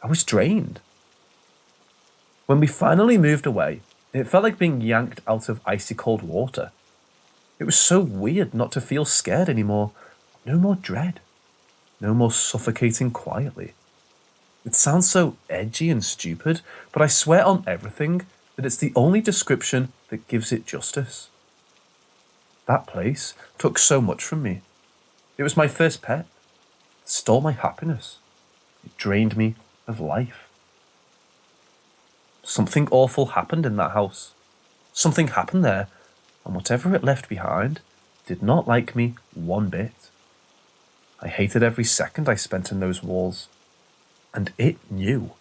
I was drained. When we finally moved away, it felt like being yanked out of icy cold water. It was so weird not to feel scared anymore. No more dread. No more suffocating quietly. It sounds so edgy and stupid, but I swear on everything that it's the only description that gives it justice. That place took so much from me. It was my first pet. It stole my happiness. It drained me of life. Something awful happened in that house. Something happened there, and whatever it left behind did not like me one bit. I hated every second I spent in those walls, and it knew.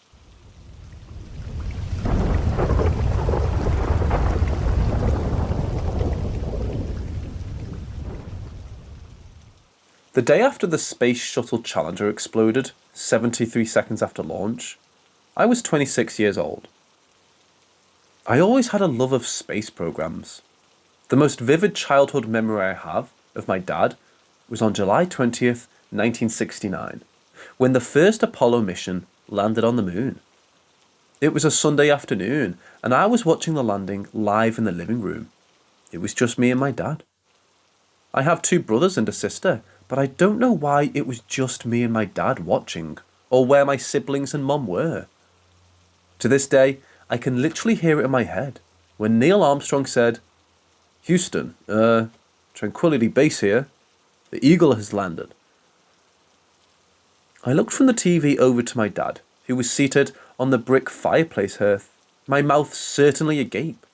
The day after the Space Shuttle Challenger exploded, 73 seconds after launch, I was 26 years old. I always had a love of space programs. The most vivid childhood memory I have of my dad was on July 20th, 1969, when the first Apollo mission landed on the moon. It was a Sunday afternoon, and I was watching the landing live in the living room. It was just me and my dad. I have 2 brothers and a sister, but I don't know why it was just me and my dad watching, or where my siblings and mum were. To this day, I can literally hear it in my head when Neil Armstrong said, "Houston, Tranquility Base here. The Eagle has landed." I looked from the TV over to my dad, who was seated on the brick fireplace hearth, my mouth certainly agape.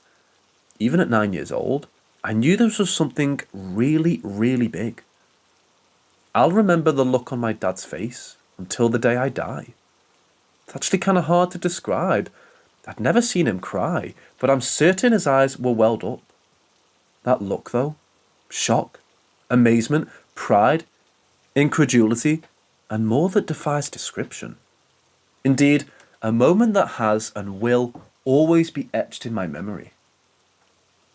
Even at 9 years old, I knew this was something really, really big. I'll remember the look on my dad's face until the day I die. It's actually kind of hard to describe. I'd never seen him cry, but I'm certain his eyes were welled up. That look, though, shock, amazement, pride, incredulity, and more that defies description. Indeed, a moment that has and will always be etched in my memory.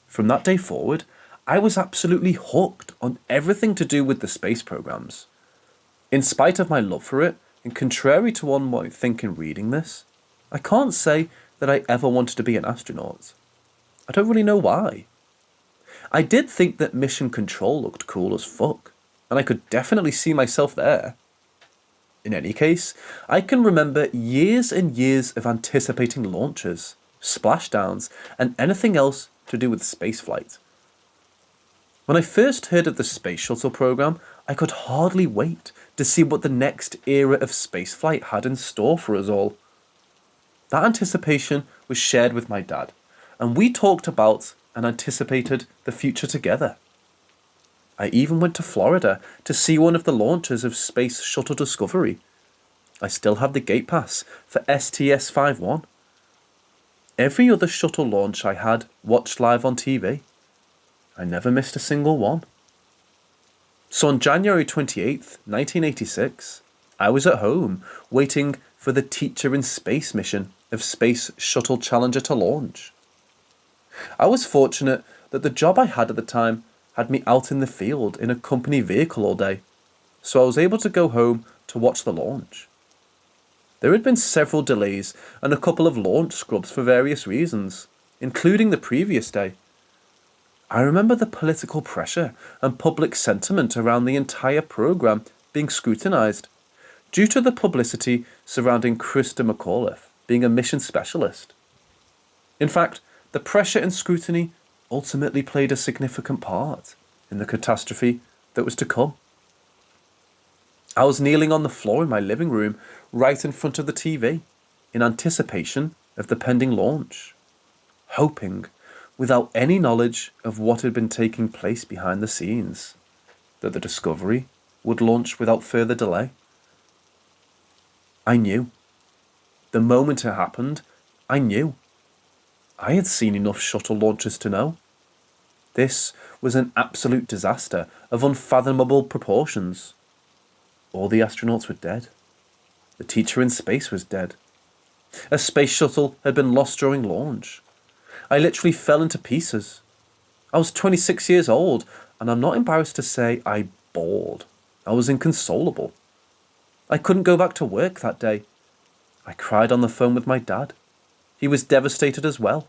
From that day forward, I was absolutely hooked on everything to do with the space programs. In spite of my love for it, and contrary to one might think in reading this, I can't say that I ever wanted to be an astronaut. I don't really know why. I did think that mission control looked cool as fuck, and I could definitely see myself there. In any case, I can remember years and years of anticipating launches, splashdowns, and anything else to do with spaceflight. When I first heard of the space shuttle program, I could hardly wait to see what the next era of spaceflight had in store for us all. That anticipation was shared with my dad, and we talked about and anticipated the future together. I even went to Florida to see one of the launches of Space Shuttle Discovery. I still have the gate pass for STS-51. Every other shuttle launch I had watched live on TV. I never missed a single one. So on January 28th, 1986, I was at home waiting for the Teacher in Space mission of Space Shuttle Challenger to launch. I was fortunate that the job I had at the time had me out in the field in a company vehicle all day, so I was able to go home to watch the launch. There had been several delays and a couple of launch scrubs for various reasons, including the previous day. I remember the political pressure and public sentiment around the entire program being scrutinised, due to the publicity surrounding Krista McAuliffe being a mission specialist. In fact, the pressure and scrutiny ultimately played a significant part in the catastrophe that was to come. I was kneeling on the floor in my living room, right in front of the TV, in anticipation of the pending launch, hoping, without any knowledge of what had been taking place behind the scenes, that the Discovery would launch without further delay. I knew. The moment it happened, I knew. I had seen enough shuttle launches to know. This was an absolute disaster of unfathomable proportions. All the astronauts were dead. The teacher in space was dead. A space shuttle had been lost during launch. I literally fell into pieces. I was 26 years old, and I'm not embarrassed to say I bawled. I was inconsolable. I couldn't go back to work that day. I cried on the phone with my dad. He was devastated as well.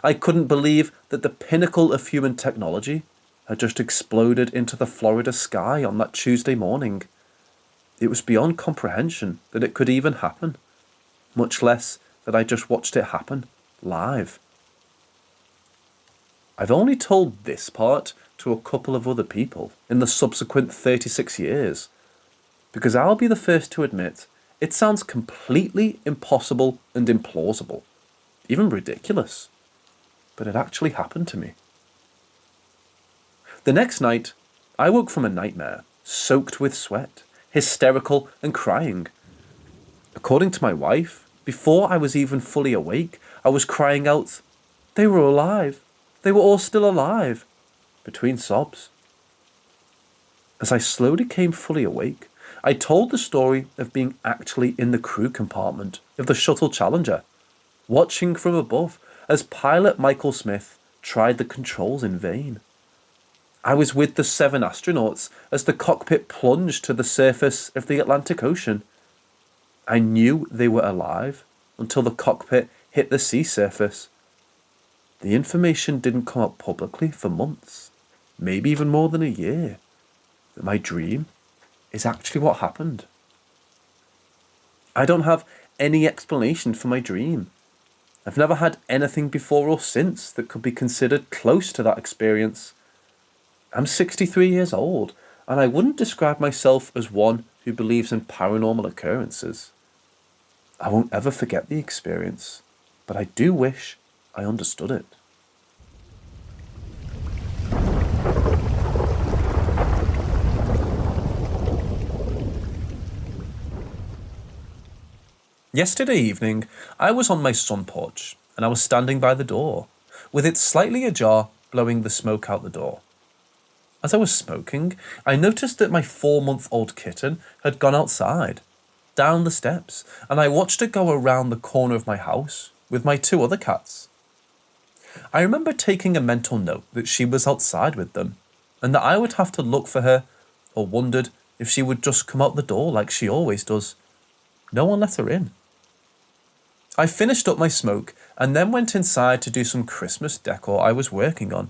I couldn't believe that the pinnacle of human technology had just exploded into the Florida sky on that Tuesday morning. It was beyond comprehension that it could even happen, much less that I just watched it happen live. I've only told this part to a couple of other people in the subsequent 36 years, because I'll be the first to admit it sounds completely impossible and implausible, even ridiculous, but it actually happened to me. The next night, I woke from a nightmare, soaked with sweat, hysterical and crying. According to my wife, before I was even fully awake, I was crying out, "They were alive! They were all still alive!" between sobs. As I slowly came fully awake, I told the story of being actually in the crew compartment of the Shuttle Challenger, watching from above as pilot Michael Smith tried the controls in vain. I was with the 7 astronauts as the cockpit plunged to the surface of the Atlantic Ocean. I knew they were alive until the cockpit hit the sea surface. The information didn't come out publicly for months, maybe even more than a year, that my dream is actually what happened. I don't have any explanation for my dream. I've never had anything before or since that could be considered close to that experience. I'm 63 years old, and I wouldn't describe myself as one who believes in paranormal occurrences. I won't ever forget the experience, but I do wish I understood it. Yesterday evening, I was on my sun porch and I was standing by the door, with it slightly ajar, blowing the smoke out the door. As I was smoking, I noticed that my 4-month-old kitten had gone outside, down the steps, and I watched her go around the corner of my house with my 2 other cats. I remember taking a mental note that she was outside with them, and that I would have to look for her, or wondered if she would just come out the door like she always does. No one let her in. I finished up my smoke and then went inside to do some Christmas decor I was working on.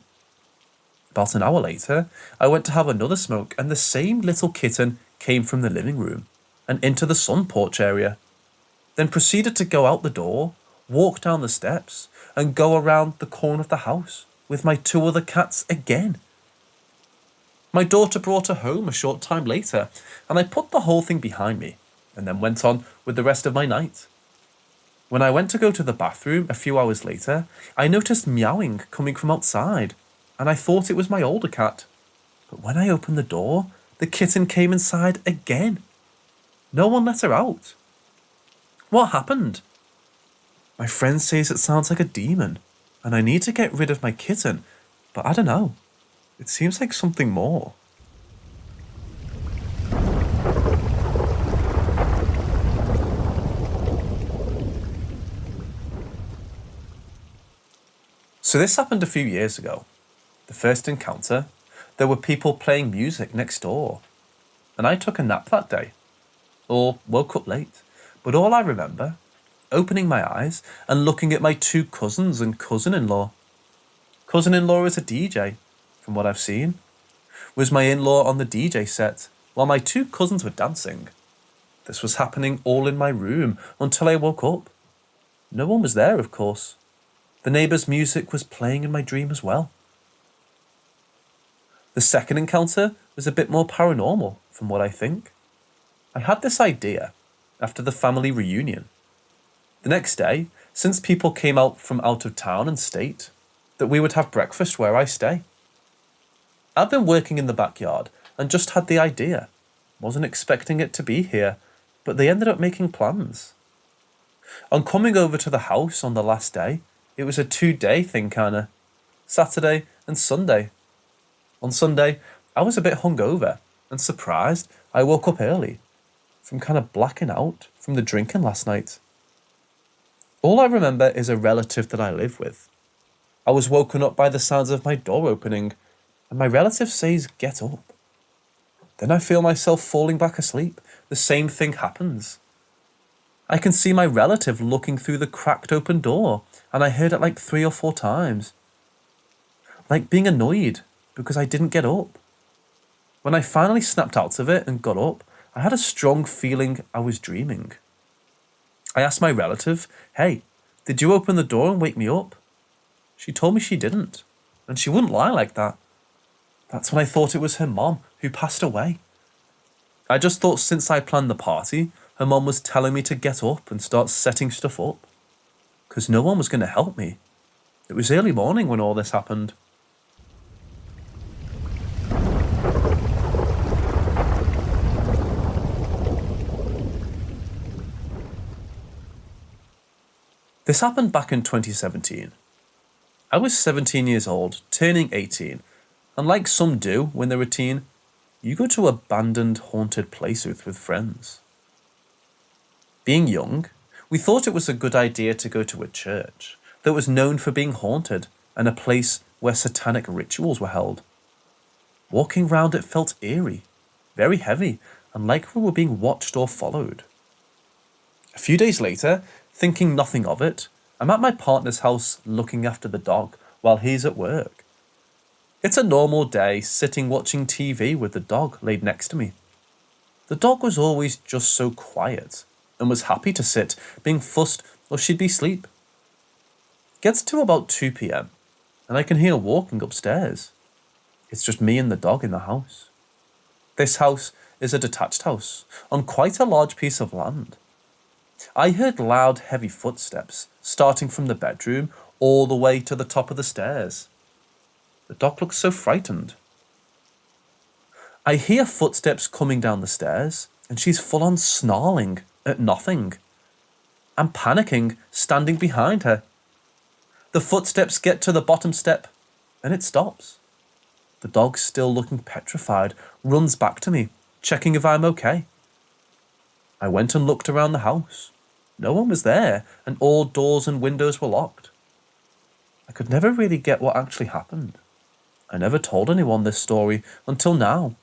About an hour later, I went to have another smoke and the same little kitten came from the living room and into the sun porch area, then proceeded to go out the door, walk down the steps, and go around the corner of the house with my 2 other cats again. My daughter brought her home a short time later, and I put the whole thing behind me, and then went on with the rest of my night. When I went to go to the bathroom a few hours later, I noticed meowing coming from outside, and I thought it was my older cat. But when I opened the door, the kitten came inside again. No one let her out. What happened? My friend says it sounds like a demon, and I need to get rid of my kitten, but I don't know. It seems like something more. So this happened a few years ago. The first encounter, there were people playing music next door, and I took a nap that day, or woke up late, but all I remember, opening my eyes and looking at my 2 cousins and cousin-in-law. Cousin-in-law is a DJ, from what I've seen. Was my in-law on the DJ set while my 2 cousins were dancing. This was happening all in my room until I woke up. No one was there, of course. The neighbour's music was playing in my dream as well. The second encounter was a bit more paranormal, from what I think. I had this idea after the family reunion. The next day, since people came out from out of town and state, that we would have breakfast where I stay. I've been working in the backyard and just had the idea. Wasn't expecting it to be here, but they ended up making plans. On coming over to the house on the last day, it was a 2-day thing kinda. Saturday and Sunday. On Sunday, I was a bit hungover and surprised I woke up early from kind of blacking out from the drinking last night. All I remember is a relative that I live with. I was woken up by the sounds of my door opening, and my relative says, "Get up." Then I feel myself falling back asleep. The same thing happens. I can see my relative looking through the cracked open door, and I heard it like 3 or 4 times. Like being annoyed because I didn't get up. When I finally snapped out of it and got up, I had a strong feeling I was dreaming. I asked my relative, "Hey, did you open the door and wake me up?" She told me she didn't, and she wouldn't lie like that. That's when I thought it was her mom who passed away. I just thought since I planned the party, her mom was telling me to get up and start setting stuff up, because no one was going to help me. It was early morning when all this happened. This happened back in 2017. I was 17 years old, turning 18, and like some do when they're a teen, you go to abandoned haunted places with friends. Being young, we thought it was a good idea to go to a church that was known for being haunted and a place where satanic rituals were held. Walking round it felt eerie, very heavy, and like we were being watched or followed. A few days later, thinking nothing of it, I'm at my partner's house looking after the dog while he's at work. It's a normal day sitting watching TV with the dog laid next to me. The dog was always just so quiet and was happy to sit, being fussed or she'd be asleep. Gets to about 2 p.m. and I can hear walking upstairs. It's just me and the dog in the house. This house is a detached house on quite a large piece of land. I heard loud, heavy footsteps starting from the bedroom all the way to the top of the stairs. The dog looked so frightened. I hear footsteps coming down the stairs, and she's full on snarling at nothing. I'm panicking, standing behind her. The footsteps get to the bottom step, and it stops. The dog, still looking petrified, runs back to me, checking if I'm okay. I went and looked around the house. No one was there, and all doors and windows were locked. I could never really get what actually happened. I never told anyone this story until now.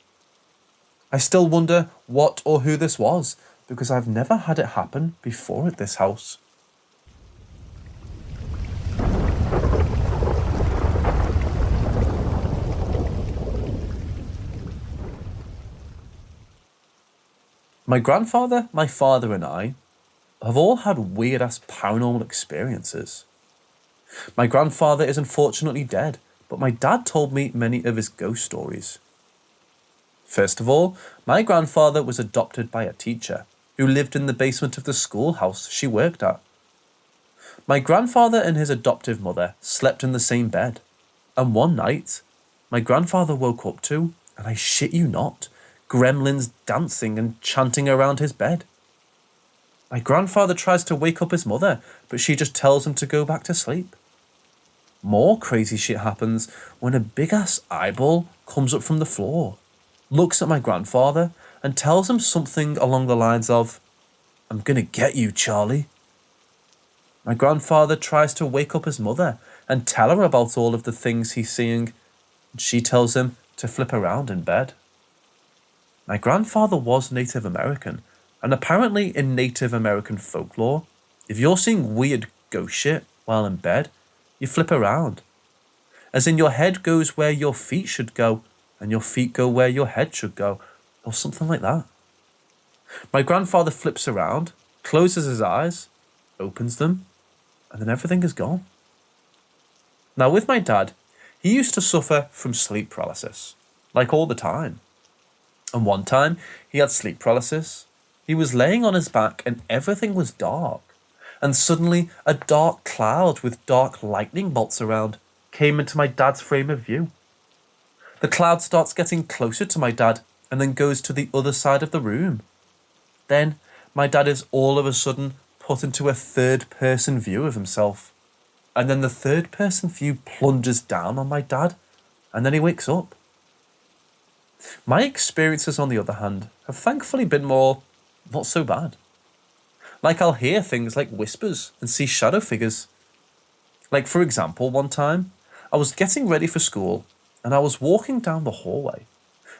I still wonder what or who this was, because I've never had it happen before at this house. My grandfather, my father, and I have all had weird-ass paranormal experiences. My grandfather is unfortunately dead, but my dad told me many of his ghost stories. First of all, my grandfather was adopted by a teacher who lived in the basement of the schoolhouse she worked at. My grandfather and his adoptive mother slept in the same bed, and one night, my grandfather woke up to, and I shit you not, gremlins dancing and chanting around his bed. My grandfather tries to wake up his mother, but she just tells him to go back to sleep. More crazy shit happens when a big-ass eyeball comes up from the floor, looks at my grandfather, and tells him something along the lines of, "I'm gonna get you, Charlie." My grandfather tries to wake up his mother and tell her about all of the things he's seeing, and she tells him to flip around in bed. My grandfather was Native American, and apparently in Native American folklore, if you're seeing weird ghost shit while in bed, you flip around. As in your head goes where your feet should go, and your feet go where your head should go, or something like that. My grandfather flips around, closes his eyes, opens them, and then everything is gone. Now with my dad, he used to suffer from sleep paralysis, like all the time. And one time, he had sleep paralysis. He was laying on his back and everything was dark. And suddenly, a dark cloud with dark lightning bolts around came into my dad's frame of view. The cloud starts getting closer to my dad and then goes to the other side of the room. Then, my dad is all of a sudden put into a third-person view of himself. And then the third-person view plunges down on my dad, and then he wakes up. My experiences, on the other hand, have thankfully been more not so bad. Like I'll hear things like whispers and see shadow figures. Like for example, one time, I was getting ready for school and I was walking down the hallway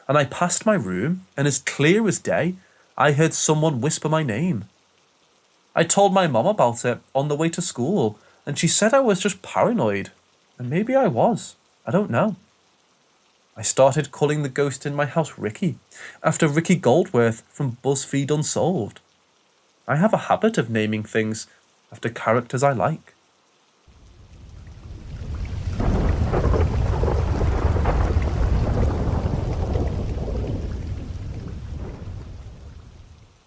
and I passed my room and as clear as day, I heard someone whisper my name. I told my mum about it on the way to school and she said I was just paranoid. And maybe I was. I don't know. I started calling the ghost in my house Ricky, after Ricky Goldworth from BuzzFeed Unsolved. I have a habit of naming things after characters I like.